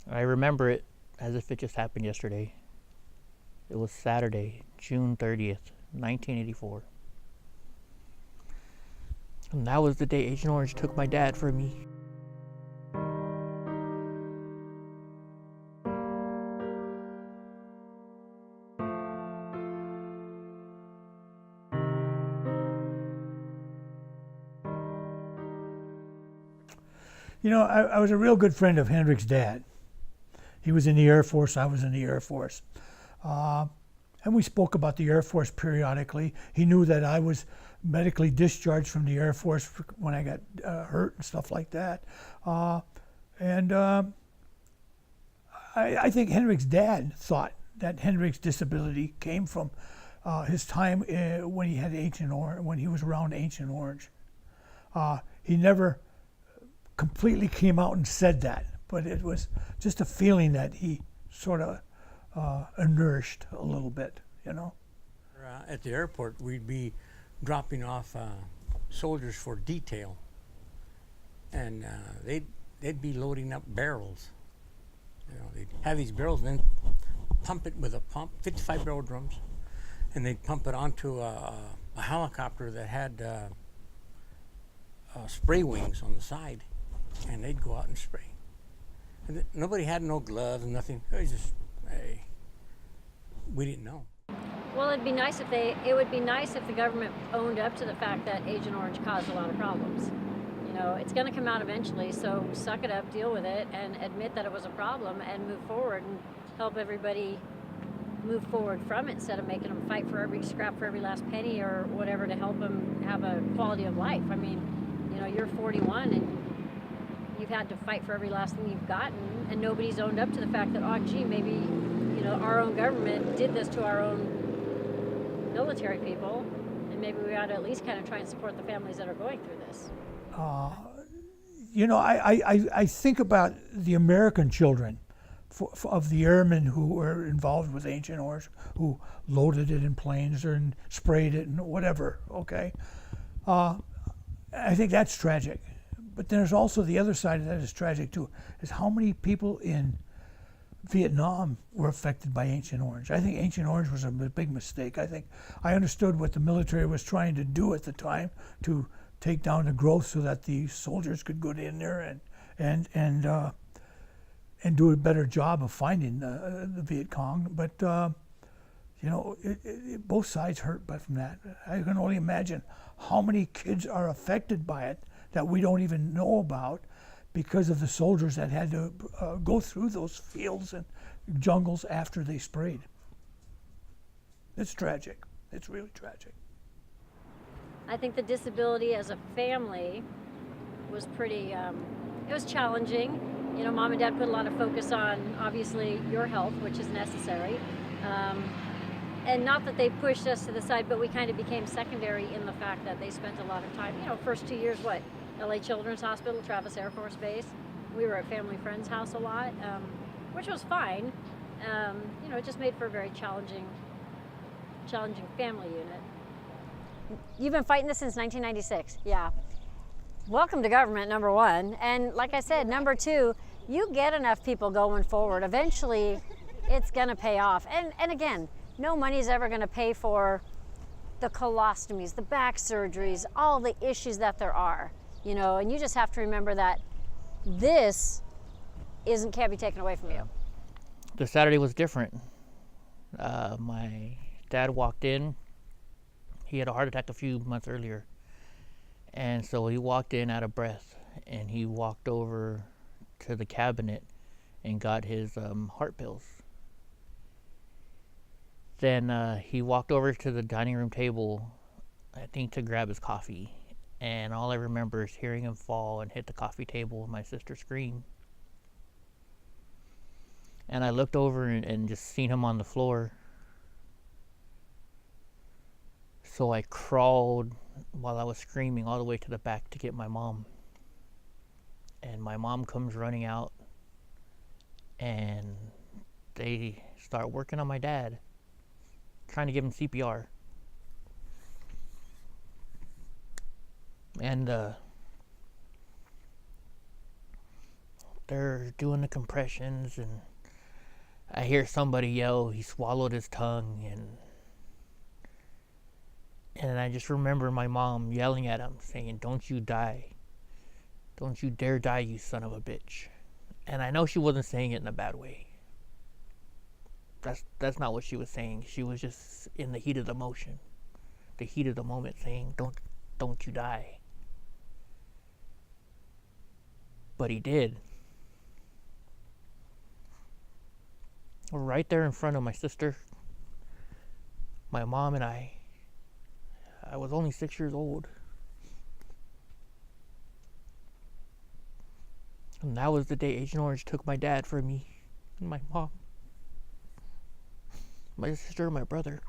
I remember it as if it just happened yesterday. It was Saturday, June 30th, 1984. And that was the day Agent Orange took my dad from me. You know, I was a real good friend of Hendric's dad. He was in the Air Force, I was in the Air Force. And we spoke about the Air Force periodically. He knew that I was medically discharged from the Air Force when I got hurt and stuff like that. And I think Hendric's dad thought that Hendric's disability came from his time when he had Agent Orange, when he was around Agent Orange. He never completely came out and said that, but it was just a feeling that he sort of nourished a little bit, you know. At the airport, we'd be dropping off soldiers for detail, and they'd be loading up barrels. You know, they'd have these barrels, and then pump it with a pump, 55 barrel drums, and they'd pump it onto a helicopter that had spray wings on the side, and they'd go out and spray. And nobody had no gloves, nothing. It was just, hey, we didn't know. Well, it would be nice if the government owned up to the fact that Agent Orange caused a lot of problems. You know, it's going to come out eventually, so suck it up, deal with it, and admit that it was a problem and move forward and help everybody move forward from it instead of making them fight for every scrap, for every last penny or whatever to help them have a quality of life. I mean, you know, you're 41 and you've had to fight for every last thing you've gotten, and nobody's owned up to the fact that, oh, gee, maybe, you know, our own government did this to our own military people, and maybe we ought to at least kind of try and support the families that are going through this. You know, I think about the American children of the airmen who were involved with Agent Orange, who loaded it in planes or sprayed it and whatever, okay? I think that's tragic. But there's also the other side of that is tragic too, is how many people in Vietnam were affected by Agent Orange. I think Agent Orange was a big mistake. I understood what the military was trying to do at the time to take down the growth so that the soldiers could go in there and do a better job of finding the Viet Cong. But you know, both sides hurt from that. I can only imagine how many kids are affected by it that we don't even know about because of the soldiers that had to go through those fields and jungles after they sprayed. It's tragic. It's really tragic. I think the disability as a family was pretty, it was challenging. You know, Mom and Dad put a lot of focus on, obviously, your health, which is necessary. And not that they pushed us to the side, but we kind of became secondary in the fact that they spent a lot of time, you know, first 2 years, LA Children's Hospital, Travis Air Force Base. We were at family friend's house a lot, which was fine. You know, it just made for a very challenging family unit. You've been fighting this since 1996, yeah. Welcome to government, number one. And like I said, number two, you get enough people going forward, eventually it's gonna pay off. And again, no money's ever gonna pay for the colostomies, the back surgeries, all the issues that there are. You know, and you just have to remember that this can't be taken away from you. The Saturday was different. My dad walked in. He had a heart attack a few months earlier. And so he walked in out of breath, and he walked over to the cabinet and got his heart pills. Then he walked over to the dining room table, I think, to grab his coffee. And all I remember is hearing him fall and hit the coffee table and my sister scream. And I looked over and just seen him on the floor. So I crawled while I was screaming all the way to the back to get my mom. And my mom comes running out, and they start working on my dad, trying to give him CPR. And they're doing the compressions, and I hear somebody yell, he swallowed his tongue, and I just remember my mom yelling at him, saying, "Don't you die. Don't you dare die, you son of a bitch." And I know she wasn't saying it in a bad way. That's not what she was saying. She was just in the heat of the motion, the heat of the moment, saying, don't you die." But he did. Right there in front of my sister, my mom, and I. I was only 6 years old. And that was the day Agent Orange took my dad from me and my mom, my sister, and my brother.